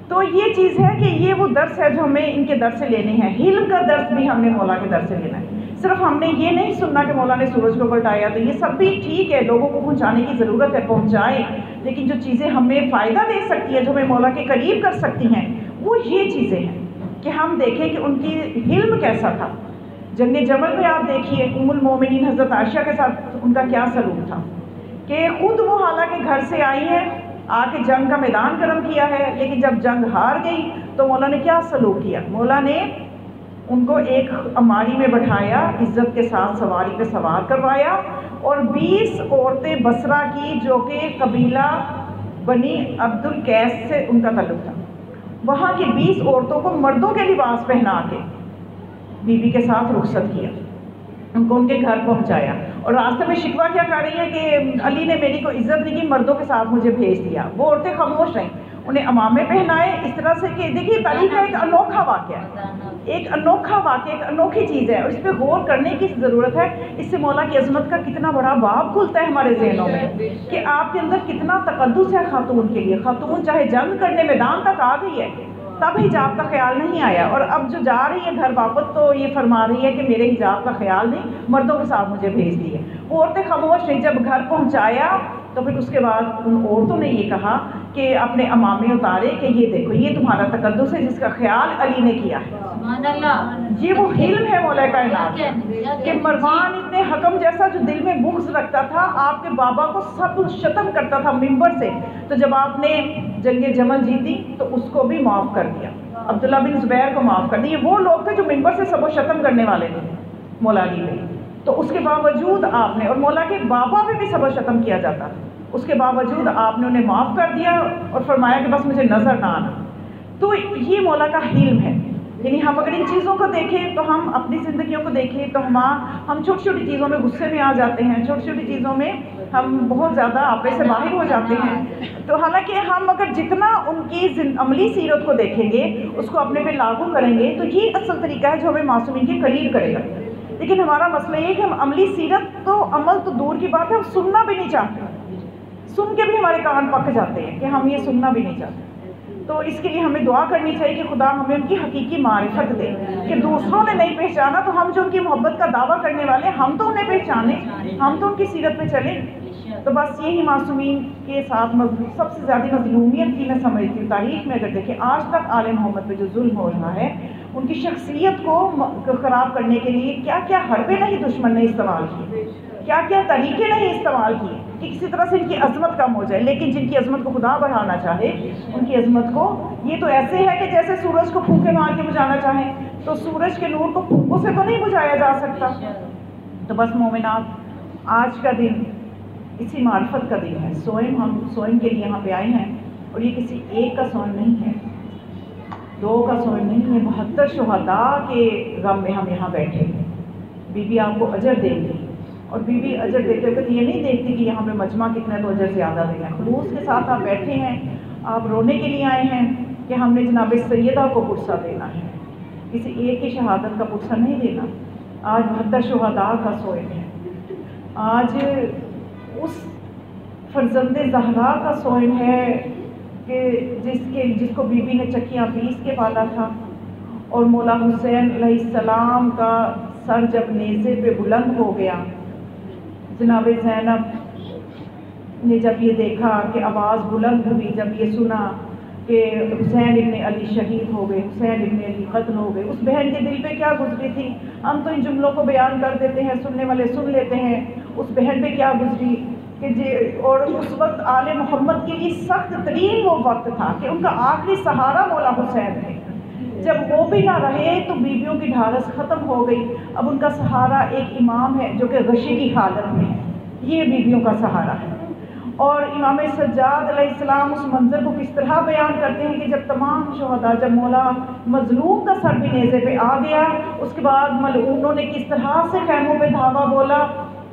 تو یہ چیز ہے کہ یہ وہ درس ہے جو ہمیں ان کے در سے لینے ہیں۔ علم کا درس بھی ہم نے مولا کے در سے لینا ہے۔ صرف ہم نے یہ نہیں سننا کہ مولا نے سورج کو پلٹایا، تو یہ سب بھی ٹھیک ہے، لوگوں کو پہنچانے کی ضرورت ہے، پہنچائیں، لیکن جو چیزیں ہمیں فائدہ دے سکتی ہیں، جو ہمیں مولا کے قریب کر سکتی ہیں، وہ یہ چیزیں ہیں کہ ہم دیکھیں کہ ان کی علم کیسا تھا۔ جنگ جمل میں آپ دیکھیے ام المومنین حضرت عائشہ کے ساتھ ان کا کیا سلوک تھا کہ خود وہ حالانکہ گھر سے آئی ہیں، آ کے جنگ کا میدان گرم کیا ہے، لیکن جب جنگ ہار گئی تو مولا نے کیا سلوک کیا؟ مولا نے ان کو ایک اماری میں بٹھایا، عزت کے ساتھ سواری پہ سوار کروایا، اور 20 عورتیں بصرہ کی جو کہ قبیلہ بنی عبد القیس سے ان کا تعلق تھا، وہاں کی 20 عورتوں کو مردوں کے لباس پہنا کے بی بی کے ساتھ رخصت کیا، ان کو ان کے گھر پہنچایا۔ اور راستے میں شکوہ کیا کر رہی ہے کہ علی نے میری کو عزت نہیں کی، مردوں کے ساتھ مجھے بھیج دیا۔ وہ عورتیں خاموش رہیں، انہیں امامے پہنائے اس طرح سے کہ دیکھیے تعلیم کا ایک انوکھا واقعہ ہے، ایک انوکھا واقعہ، ایک انوکھی چیز ہے، اور اس پہ غور کرنے کی ضرورت ہے۔ اس سے مولا کی عظمت کا کتنا بڑا باب کھلتا ہے ہمارے ذہنوں میں کہ آپ کے اندر کتنا تقدس ہے خاتون کے لیے۔ خاتون چاہے جنگ کرنے میدان تک آ گئی ہے، تب حجاب کا خیال نہیں آیا، اور اب جو جا رہی ہے گھر واپس تو یہ فرما رہی ہے کہ میرے حجاب کا خیال نہیں، مردوں کے ساتھ مجھے بھیج دیے۔ وہ عورتیں خاموش رہیں، جب گھر پہنچایا تو پھر اس کے بعد ان عورتوں نے یہ کہا کہ اپنے امامے اتارے کہ یہ دیکھو یہ تمہارا تقدس ہے جس کا خیال علی نے کیا ہے۔ سبحان اللہ، یہ وہ علم ہے مولا کائنات کہ مروان ابن حکم جیسا جو دل میں بغض رکھتا تھا، آپ کے بابا کو سب شتم کرتا تھا ممبر سے، تو جب آپ نے جنگ جمل جیتی تو اس کو بھی معاف کر دیا، عبداللہ بن زبیر کو معاف کر دیا۔ یہ وہ لوگ تھے جو ممبر سے سب و شتم کرنے والے تھے مولا علی میں، تو اس کے باوجود آپ نے، اور مولا کے بابا میں بھی سب و شتم کیا جاتا تھا، اس کے باوجود آپ نے انہیں معاف کر دیا اور فرمایا کہ بس مجھے نظر نہ آنا۔ تو یہ مولا کا حلم ہے۔ یعنی ہم اگر ان چیزوں کو دیکھیں تو ہم اپنی زندگیوں کو دیکھیں تو ہم چھوٹی چھوٹی چیزوں میں غصے میں آ جاتے ہیں، چھوٹی چھوٹی چیزوں میں ہم بہت زیادہ آپے سے باہر ہو جاتے ہیں۔ تو حالانکہ ہم اگر جتنا ان کی عملی سیرت کو دیکھیں گے، اس کو اپنے پہ لاگو کریں گے، تو یہ اصل طریقہ ہے جو ہمیں معصومین کے قریب کرے گا۔ لیکن ہمارا مسئلہ یہ ہے کہ ہم عملی سیرت تو عمل تو دور کی بات ہے، ہم سننا بھی نہیں چاہتے، سن کے بھی ہمارے کان پک جاتے ہیں کہ ہم یہ سننا بھی نہیں چاہتے۔ تو اس کے لیے ہمیں دعا کرنی چاہیے کہ خدا ہمیں ان کی حقیقی معرفت دے، کہ دوسروں نے نہیں پہچانا تو ہم جو ان کی محبت کا دعویٰ کرنے والے ہم تو انہیں پہچانیں، ہم تو ان کی سیرت پہ چلیں۔ تو بس یہی معصومین کے ساتھ سب سے زیادہ مظلومیت کی میں سمجھتی ہوں تاریخ میں اگر دیکھیں آج تک آل محمد پہ جو ظلم ہو رہا ہے، ان کی شخصیت کو خراب کرنے کے لیے کیا کیا حربے نہیں دشمن نے استعمال کیے، کیا کیا طریقے نہیں استعمال کیے کہ کسی طرح سے ان کی عظمت کم ہو جائے۔ لیکن جن کی عظمت کو خدا بڑھانا چاہے، ان کی عظمت کو، یہ تو ایسے ہے کہ جیسے سورج کو پھونکے مار کے بجھانا چاہیں، تو سورج کے نور کو پھوکوں سے تو نہیں بجھایا جا سکتا۔ تو بس مومنات، آج کا دن اسی معرفت کا دن ہے۔ ہم سوئم کے لیے یہاں پہ آئے ہیں، اور یہ کسی ایک کا سوئم نہیں ہے، 2 کا سوئم نہیں ہے، 72 شہداء کے غم میں ہم یہاں بیٹھے ہیں۔ بی بی آپ کو اجر دے گی، اور بی بی اجر دیتے وقت یہ نہیں دیکھتی کہ یہاں پہ مجمع کتنا ہے تو اجر زیادہ دینا ہے۔ خلوص کے ساتھ آپ بیٹھے ہیں، آپ رونے کے لیے آئے ہیں کہ ہم نے جناب سیدہ کو پرسہ دینا ہے، کسی ایک کی شہادت کا پرسہ نہیں دینا۔ آج 72 شہداء کا سوئم ہے، آج اس فرزند زہرا کا سوئم ہے کہ جس کو بی بی نے چکیاں پیس کے پالا تھا، اور مولا حسین علیہ السلام کا سر جب نیزے پہ بلند ہو گیا، جناب زینب نے جب یہ دیکھا کہ آواز بلند ہوئی، جب یہ سنا کہ حسین ابن علی شہید ہو گئے، حسین ابن علی قتل ہو گئے، اس بہن کے دل پہ کیا گزری تھی؟ ہم تو ان جملوں کو بیان کر دیتے ہیں، سننے والے سن لیتے ہیں، اس بہن پہ کیا گزری کہ اور اس وقت آل محمد کے لیے سخت ترین وہ وقت تھا کہ ان کا آخری سہارا مولا حسین تھے۔ جب وہ بھی نہ رہے تو بیویوں کی ڈھارس ختم ہو گئی، اب ان کا سہارا ایک امام ہے جو کہ غشی کی حالت میں ہے، یہ بیویوں کا سہارا ہے۔ اور امام سجاد علیہ السلام اس منظر کو کس طرح بیان کرتے ہیں کہ جب تمام شہداء، جب مولا مظلوم کا سر بھی نیزے پہ آ گیا، اس کے بعد ملعونوں نے کس طرح سے خیموں پہ دھاوا بولا۔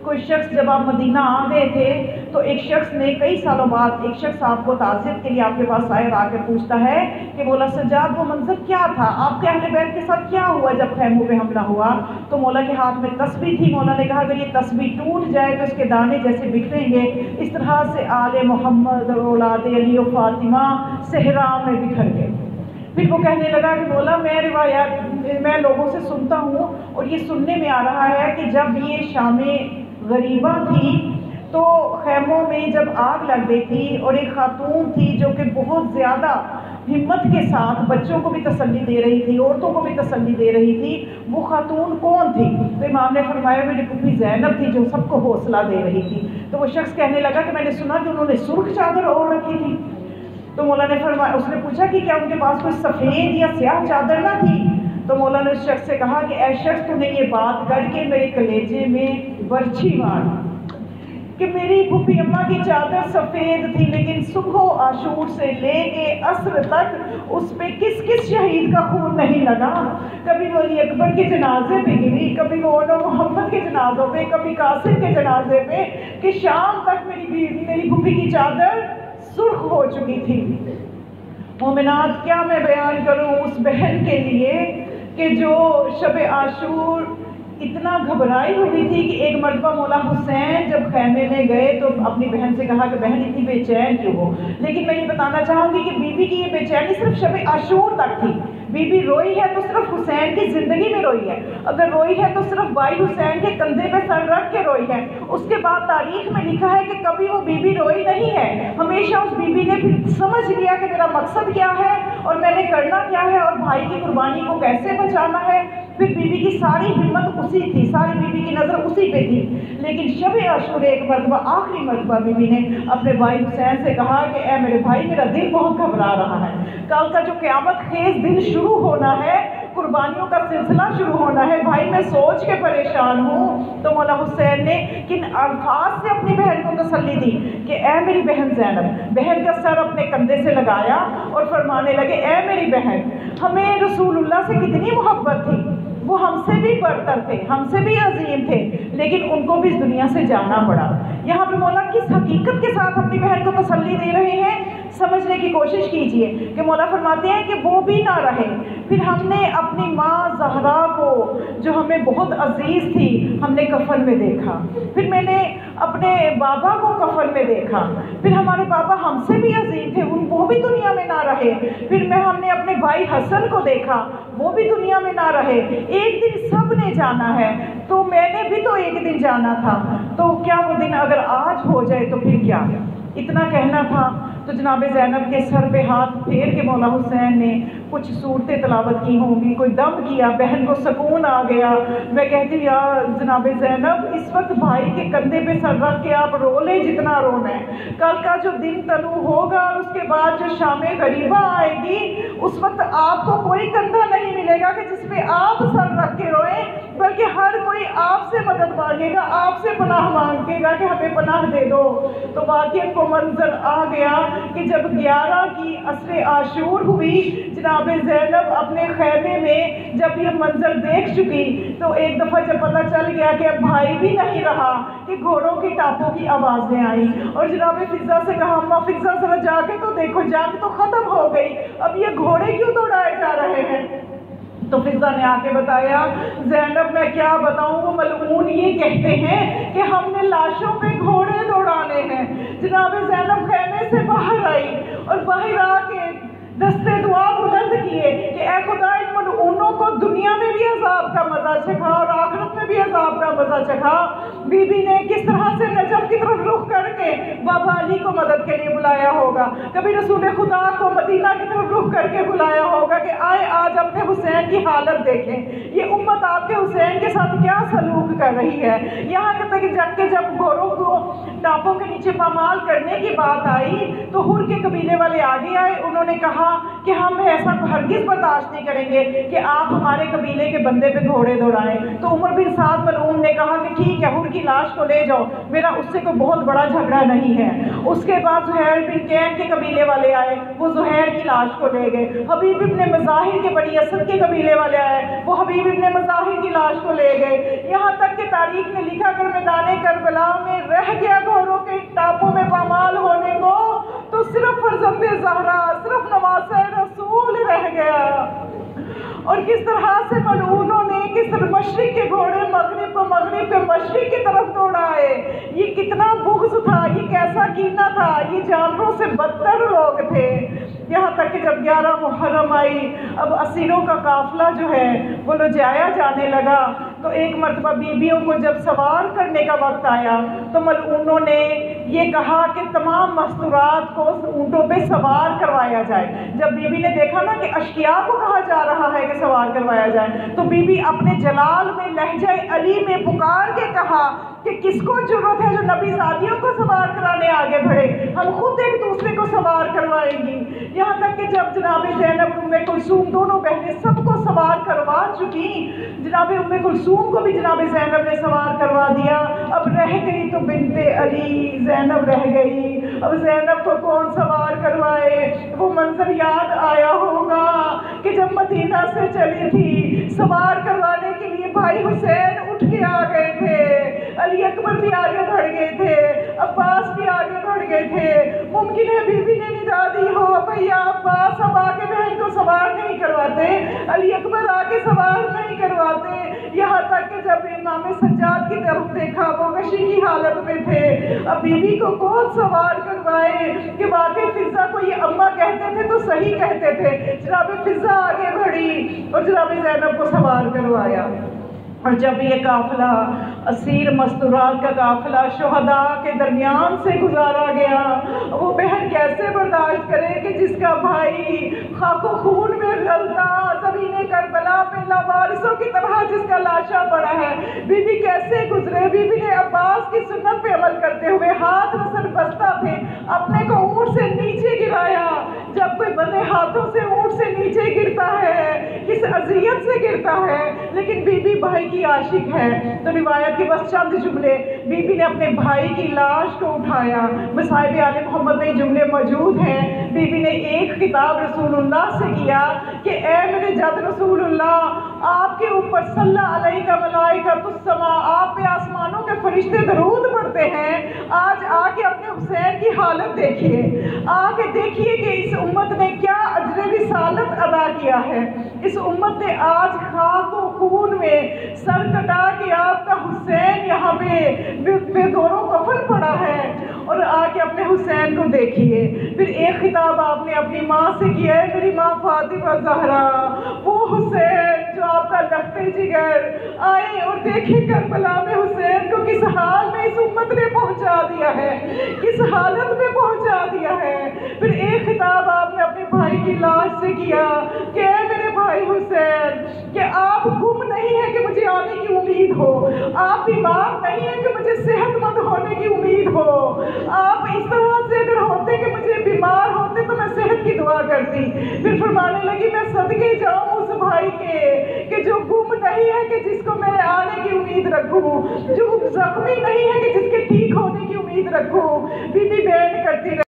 کوئی شخص جب آپ مدینہ آ گئے تھے تو ایک شخص نے کئی سالوں بعد ایک شخص آپ کو تعزیت کے لیے آپ کے پاس آئے اور آ کے پوچھتا ہے کہ مولا سجاد وہ منظر کیا تھا، آپ کے اہل بیت کے ساتھ کیا ہوا جب خیموں پہ حملہ ہوا؟ تو مولا کے ہاتھ میں تسبیح تھی، مولا نے کہا اگر یہ تسبیح ٹوٹ جائے تو اس کے دانے جیسے بکھریں گے، اس طرح سے آل محمد اور اولاد علی و فاطمہ صحرا میں بکھر گئے۔ پھر وہ کہنے لگا کہ مولا میں لوگوں سے سنتا ہوں اور یہ سننے میں آ رہا ہے کہ جب یہ شام غریبہ تھی تو خیموں میں جب آگ لگ گئی تھی اور ایک خاتون تھی جو کہ بہت زیادہ ہمت کے ساتھ بچوں کو بھی تسلی دے رہی تھی، عورتوں کو بھی تسلی دے رہی تھی، وہ خاتون کون تھی؟ تو امام نے فرمایا میری پھوپھی زینب تھی جو سب کو حوصلہ دے رہی تھی۔ تو وہ شخص کہنے لگا کہ میں نے سنا کہ انہوں نے سرخ چادر اوڑھ رکھی تھی۔ تو مولا نے فرمایا، اس نے پوچھا کہ کیا ان کے پاس کوئی سفید یا سیاہ چادر نہ تھی؟ تو مولا نے اس شخص سے کہا کہ اے شخص تو نے یہ بات کر کے میرے کلیجے میں برچھی مار کہ میری پھوپھی اماں کی چادر سفید تھی، لیکن صبح و عاشور سے لے کے عصر تک اس پہ کس کس شہید کا خون نہیں لگا؟ کبھی وہ علی اکبر کے جنازے پہ گری، کبھی وہ اولو محمد کے جنازوں پہ، کبھی قاسم کے جنازے پہ، کہ شام تک میری پھوپھی کی چادر سرخ ہو چکی تھی۔ مومنات کیا میں بیان کروں اس بہن کے لیے کہ جو شب عاشور اتنا گھبرائی ہوئی تھی کہ ایک مرتبہ مولا حسین جب خیمے میں گئے تو اپنی بہن سے کہا کہ بہن اتنی بے چین کیوں ہو؟ لیکن میں یہ بتانا چاہوں گی کہ بی بی کی یہ بے چینی صرف شب عاشور تک تھی۔ بی بی روئی ہے تو صرف حسین کی زندگی میں روئی ہے، اگر روئی ہے تو صرف بھائی حسین کے کندھے پہ سر رکھ کے روئی ہے۔ اس کے بعد تاریخ میں لکھا ہے کہ کبھی وہ بی بی روئی نہیں ہے، ہمیشہ اس بی بی نے پھر سمجھ لیا کہ میرا مقصد کیا ہے اور میں نے کرنا کیا ہے اور بھائی کی قربانی کو کیسے بچانا ہے۔ پھر بی بی کی ساری ہمت اسی تھی، ساری بی بی کی نظر اسی پہ تھی۔ لیکن شب عاشور ایک مرتبہ، آخری مرتبہ بی بی نے اپنے بھائی حسین سے کہا کہ اے میرے بھائی میرا دل بہت گھبرا رہا ہے، کل کا جو قیامت خیز دن شروع ہونا ہے، قربانیوں کا سلسلہ شروع ہونا ہے، بھائی میں سوچ کے پریشان ہوں۔ تو مولا حسین نے کن الفاظ سے اپنی بہن کو تسلی دی کہ اے میری بہن زینب، بہن کا سر اپنے کندھے سے لگایا اور فرمانے لگے اے میری بہن، ہمیں رسول اللہ سے کتنی محبت تھی، وہ ہم سے بھی برتر تھے، ہم سے بھی عظیم تھے، لیکن ان کو بھی اس دنیا سے جانا پڑا۔ یہاں پہ مولا کس حقیقت کے ساتھ اپنی بہن کو تسلی دے رہے ہیں، سمجھنے کی کوشش کیجئے کہ مولا فرماتے ہیں کہ وہ بھی نہ رہے، پھر ہم نے اپنی ماں زہرا کو جو ہمیں بہت عزیز تھی ہم نے کفن میں دیکھا، پھر میں نے اپنے بابا کو کفن میں دیکھا، پھر ہمارے بابا ہم سے بھی عظیم تھے وہ بھی دنیا میں نہ رہے، پھر ہم نے اپنے بھائی حسن کو دیکھا وہ بھی دنیا میں نہ رہے، ایک دن سب نے جانا ہے، تو میں نے بھی تو ایک دن جانا تھا، تو کیا وہ دن اگر آج ہو جائے تو پھر کیا؟ اتنا کہنا تھا تو جناب زینب کے سر پہ ہاتھ پھیر کے مولا حسین نے کچھ صورتیں تلاوت کی ہوں گی، کوئی دم کیا، بہن کو سکون آ گیا۔ میں کہتی ہوں یا جناب زینب اس وقت بھائی کے کندھے پہ سر رکھ کے آپ رو لیں جتنا رونا ہے، کل کا جو دن طلوع ہوگا اور اس کے بعد جو شام غریبہ آئے گی اس وقت آپ کو کوئی کندھا نہیں ملے ملے گا کہ جس پہ آپ سر رکھ کے روئیں، بلکہ ہر کوئی آپ سے مدد مانگے گا، آپ سے پناہ مانگے گا کہ ہمیں پناہ دے دو۔ تو واقعہ کو منظر آ گیا کہ جب 11 کی عصر عاشور ہوئی، جناب زینب اپنے خیمے میں جب یہ منظر دیکھ چکی تو ایک دفعہ جب پتہ چل گیا کہ اب بھائی بھی نہیں رہا کہ گھوڑوں کی ٹاپوں کی آوازیں آئیں، اور جناب فضہ سے کہا اماں فضہ ذرا جا کے تو دیکھو، جنگ تو ختم ہو گئی، اب یہ گھوڑے کیوں دوڑائے جا رہے ہیں؟ تو فضہ نے آ کے بتایا زینب میں کیا بتاؤں، وہ ملعون یہ کہتے ہیں کہ ہم نے لاشوں پہ گھوڑے دوڑانے ہیں۔ جناب زینب خیمے سے باہر آئی اور باہر آ کے دستے دعا بلند کیے کہ اے خدا ان ملعونوں کو دنیا میں بھی عذاب کا مزہ چکھا اور آخرت میں بھی عذاب کا مزہ چکھا۔ بی بی نے کس طرح سے نجف کی طرف رخ کر کے بابا علی کو مدد کے لیے بلایا ہوگا، کبھی رسول خدا کو مدینہ کی طرف رخ کر کے بلایا ہوگا کہ آئے آج اپنے حسین کی حالت دیکھیں، یہ امت آپ کے حسین کے ساتھ کیا سلوک کر رہی ہے۔ یہاں تک کہ جب گھوڑوں کو ٹاپوں کے نیچے پامال کرنے کی بات آئی تو ہر کے قبیلے والے آگے آئے، انہوں نے کہا کہ ہم ایسا ہرگز برداشت نہیں کریں گے کہ آپ ہمارے قبیلے کے بندے پہ گھوڑے دوڑائیں۔ تو عمر بن سعد ملعون نے کہا کہ ٹھیک ہے ہر کی لاش کو لے جاؤ، میرا اس سے کوئی بہت بڑا جھگڑا نہیں ہے۔ اس کے بعد زہیر بن کین کے قبیلے والے آئے، وہ زہیر کی لاش کو لے گئے۔ حبیب ابن مظاہر کے بنی اسد کے قبیلے والے آئے، وہ حبیب ابن مظاہر کی لاش کو لے گئے، یہاں تک کہ تاریخ نے لکھا کر میدان کربلا میں رہ گیا گھوڑوں کے ٹاپوں میں پامال ہونے کو تو صرف فرزند زہرا، صرف نواسہ رسول رہ گیا۔ اور کس طرح سے ملعونوں نے کس طرح مشرق کے گھوڑے مغرب کو، مغرب کے مشرق کی طرف دوڑائے۔ یہ کتنا بغض تھا، یہ کیسا کینہ تھا، یہ جانوروں سے بدتر لوگ تھے۔ یہاں تک کہ جب 11 محرم آئی، اب اسیروں کا قافلہ جو ہے وہ لجایا جانے لگا، تو ایک مرتبہ بیویوں کو جب سوار کرنے کا وقت آیا تو ملعونوں نے یہ کہا کہ تمام مستورات کو اونٹوں پہ سوار کروایا جائے۔ جب بی بی نے دیکھا نا کہ اشقیاء کو کہا جا رہا ہے کہ سوار کروایا جائے تو بی بی اپنے جلال میں لہجہ علی میں پکار کے کہا کہ کس کو جرت ہے جو نبی زادیوں کو سوار کرانے آگے بڑھے، ہم خود ایک دوسرے کو سوار کروائیں گی۔ یہاں تک کہ جب جناب زینب ام کلثوم دونوں بہنیں سب کو سوار کروا چکی، جناب ام کلثوم کو بھی جناب زینب نے سوار کروا دیا، اب رہ گئی تو بنت علی زینب رہ گئی۔ اب زینب کو کون سوار کروائے؟ وہ منظر یاد آیا ہوگا کہ جب مدینہ سے چلی تھی سوار کروانے کے لیے بھائی حسین اٹھ کے آ گئے تھے، علی اکبر بھی آگے بڑھ گئے تھے، عباس بھی آگے بڑھ گئے تھے۔ ممکن ہے بی بی نے ندا دی ہو بھیا عباس اب آگے بہن کو سوار نہیں کرواتے، علی اکبر آگے سوار نہیں کرواتے۔ یہاں تک کہ جب امام سجاد کی طرف دیکھا وہ غشی کی حالت میں تھے، اب بی بی کو کون سوار کروائے؟ کہ واقعی فضہ کو یہ اماں کہتے تھے تو صحیح کہتے تھے۔ جناب فضہ آگے بڑھی اور جناب زینب کو سوار کروایا۔ اور جب یہ قافلہ اسیر مستورات کا قافلہ شہداء کے درمیان سے گزارا گیا، وہ بہن کیسے برداشت کرے کہ جس کا بھائی خاک و خون میں غلطا زمین کربلا پہ لاوارثوں کی طرح جس کا لاشا پڑا ہے، بی بی کیسے گزرے؟ بی بی نے عباس کی سنت پہ عمل کرتے ہوئے ہاتھ رسل بستہ تھے اپنے کو اونٹ سے نیچے گرایا۔ جب کوئی بندے ہاتھوں سے اونٹ سے نیچے گرتا ہے کس اذیت سے گرتا ہے، لیکن بی بی بھائی کی عاشق ہے تو روایت کے بس چند جملے، بی بی نے اپنے بھائی کی لاش کو اٹھایا، مصائب آل محمد میں جملے موجود ہیں۔ بی بی نے ایک خطاب رسول اللہ سے کیا کہ اے میرے جد رسول اللہ، آپ کے اوپر صلی علیہ کا ملائکۃ السماء، آپ پہ آسمانوں کے فرشتے درود پڑھتے ہیں، آج آ کے اپنے حسین کی حالت دیکھیے، آ کے دیکھیے کہ اس امت نے کیا اجر رسالت ادا کیا ہے۔ اس امت نے آج خاک و خون میں سر کٹا کے آپ کا حسین یہاں پہ بے دوروں کفن پڑا ہے، اور آ کے اپنے حسین کو دیکھیے۔ پھر ایک خطاب آپ نے اپنی ماں سے کیا ہے، میری ماں فاطمہ زہرا، وہ حسین جو آپ کا لگتے جگر، آئے اور دیکھیں کربلا میں حسین کو کس حال میں اس امت نے پہنچا دیا ہے، کس حالت میں پہنچا دیا ہے۔ پھر ایک خطاب آپ نے اپنے بھائی کی لاش سے کیا کہ اے میرے بھائی حسین، کہ آپ گم نہیں ہیں کہ مجھے آنے کی امید ہو، آپ بیمار نہیں ہیں کہ مجھے صحت مند ہونے کی امید ہو، آپ اس طرح سے اگر ہوتے کہ مجھے بیمار ہوتے تو میں صحت کی دعا کرتی۔ پھر فرمانے لگی میں صدقے جاؤں اس بھائی کے کہ جو گم نہیں ہے کہ جس کو میں آنے کی امید رکھوں، جو زخمی نہیں ہے کہ جس کے ٹھیک ہونے کی امید رکھوں۔ بی بی بہن کرتی رہے۔